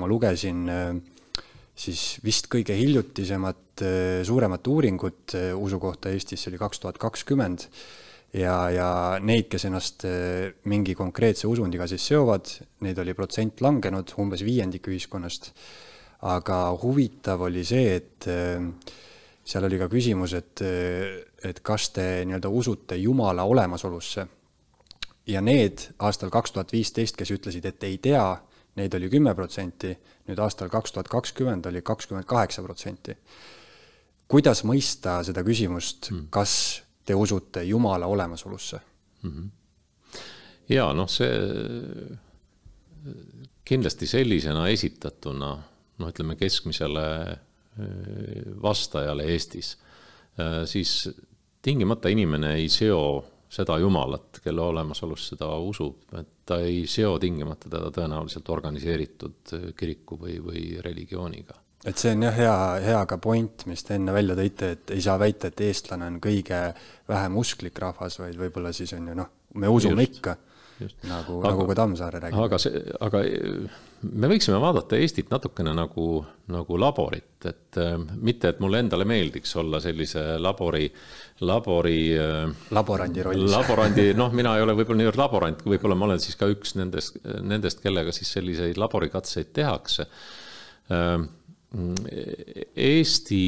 ma lugesin siis vist kõige hiljutisemat suuremat uuringut usu kohta Eestis, see oli 2020 ja neid, kes ennast mingi konkreetse usundiga siis seovad, neid oli protsent langenud, umbes 5% ühiskonnast. Aga huvitav oli see, et seal oli ka küsimus, et kas te nii-öelda usute Jumala olemasolusse. Ja need aastal 2015, kes ütlesid, et ei tea, neid oli 10%, nüüd aastal 2020 oli 28%. Kuidas mõista seda küsimust, kas te usute Jumala olemasolusse? Ja, see kindlasti sellisena esitatuna, ütleme keskmisele vastajale Eestis, siis tingimata inimene ei seo seda Jumalat, kelle olemasolus seda usub, et ta ei seo tingimata teda tõenäoliselt organiseeritud kiriku või religiooniga. Et see on hea ka point, mis te enne välja tõite, et ei saa väita, et eestlane on kõige vähem usklik rahvas, vaid võib-olla siis on ju, me usume ikka, nagu ka Tammsaare räägib. Aga me võiksime vaadata Eestit natukene nagu laborit, et mitte, et mulle endale meeldiks olla sellise laborandi rollis. Laborandi, mina ei ole võib-olla nii laborant, kui võib-olla ma olen siis ka üks nendest, kellega siis selliseid laborikatseid tehakse. Eesti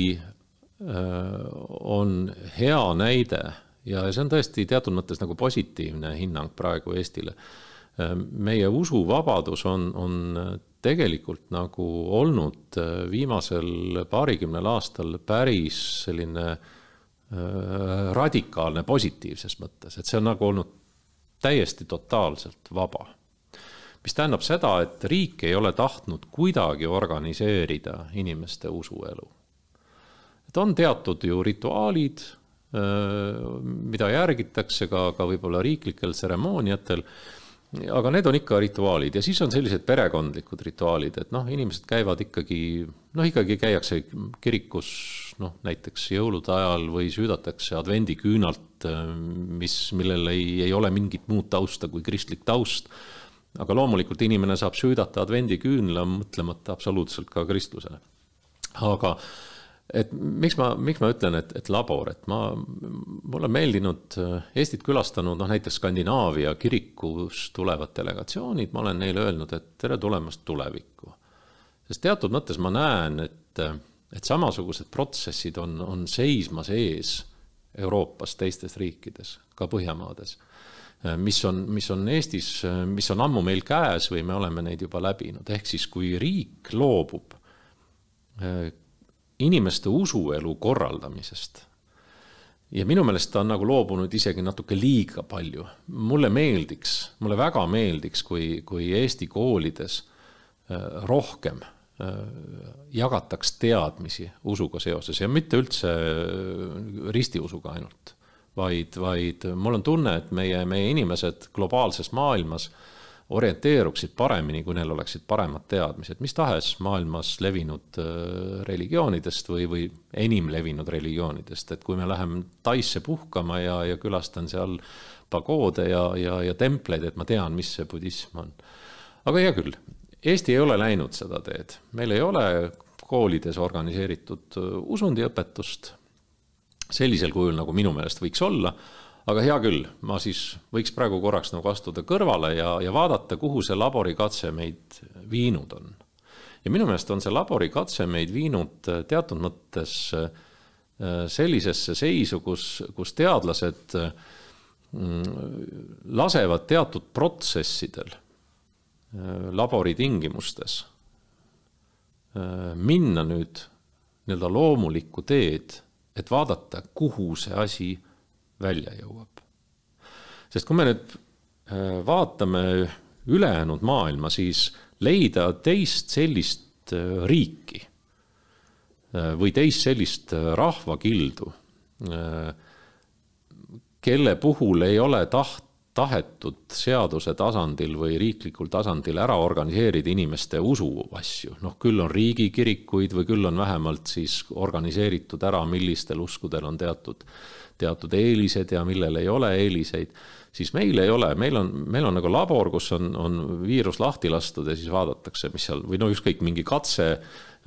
on hea näide ja see on tõesti teatud mõttes nagu positiivne hinnang praegu Eestile. Meie usuvabadus on tegelikult nagu olnud viimasel paarikümnel aastal päris selline radikaalne positiivses mõttes, et see on nagu olnud täiesti totaalselt vaba. Mis tähendab seda, et riik ei ole tahtnud kuidagi organiseerida inimeste usuelu. Et on teatud ju rituaalid, mida järgitakse ka võib-olla riiklikel tseremooniatel, aga need on ikka rituaalid ja siis on sellised perekondlikud rituaalid, et inimesed käivad ikkagi käiakse kirikus näiteks jõulude ajal või süüdatakse advendiküünalt, millel ei ole mingit muud tausta kui kristlik taust, aga loomulikult inimene saab süüdata advendiküünla mõtlemata absoluutselt ka kristlusele. Aga et miks ma ütlen, et labor, et mulle meeldinud Eestit külastanud, näiteks Skandinaavia kirikus tulevad delegatsioonid, ma olen neile öelnud, et tere tulemast tulevikku. Sest teatud mõttes ma näen, et samasugused protsessid on seismas ees Euroopas, teistes riikides, ka Põhjamaades, mis on Eestis, mis on ammu meil käes või me oleme neid juba läbinud. Ehk siis, kui riik loobub inimeste usuelu korraldamisest. Ja minu meelest ta on nagu loobunud isegi natuke liiga palju. Mulle väga meeldiks, kui Eesti koolides rohkem jagataks teadmisi usuga seoses ja mitte üldse ristiusuga ainult, vaid mul on tunne, et meie inimesed globaalses maailmas orienteeruksid paremini, kui neil oleksid paremad teadmised, mis tahes maailmas levinud religioonidest või enim levinud religioonidest. Et kui me läheme Taisse puhkama ja külastan seal pagoode ja templeid, et ma tean, mis see budism on. Aga hea küll, Eesti ei ole läinud seda teed. Meil ei ole koolides organiseeritud usundiõpetust sellisel kujul, nagu minu meelest võiks olla. Aga hea küll, ma siis võiks praegu korraks nagu astuda kõrvale ja vaadata, kuhu see laborikatse meid viinud on. Ja minu meelest on see laborikatse meid viinud teatud mõttes sellisesse seisu, kus teadlased lasevad teatud protsessidel labori tingimustes minna nüüd nii-öelda loomulikku teed, et vaadata, kuhu see asi välja jõuab. Sest kui me nüüd vaatame ülejäänud maailma, siis leida teist sellist riiki või teist sellist rahvakildu, kelle puhul ei ole tahetud seaduse tasandil või riiklikul tasandil ära organiseerida inimeste usuasju. Küll on riigikirikuid või küll on vähemalt siis organiseeritud ära, millistel uskudel on teatud teatud eelised ja millel ei ole eeliseid, siis meil ei ole, meil on nagu labor, kus on viirus lahti lastud ja siis vaadatakse, mis seal, või no ükskõik mingi katse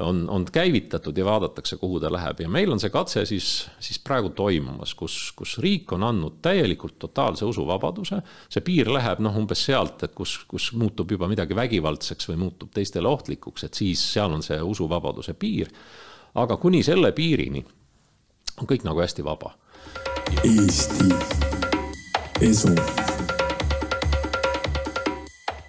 on käivitatud ja vaadatakse, kuhu ta läheb. Ja meil on see katse siis praegu toimumas, kus riik on andnud täielikult totaalse usuvabaduse. See piir läheb umbes sealt, et kus muutub juba midagi vägivaldseks või muutub teistele ohtlikuks, et siis seal on see usuvabaduse piir. Aga kuni selle piirini on kõik nagu hästi vaba. Eesti Esu.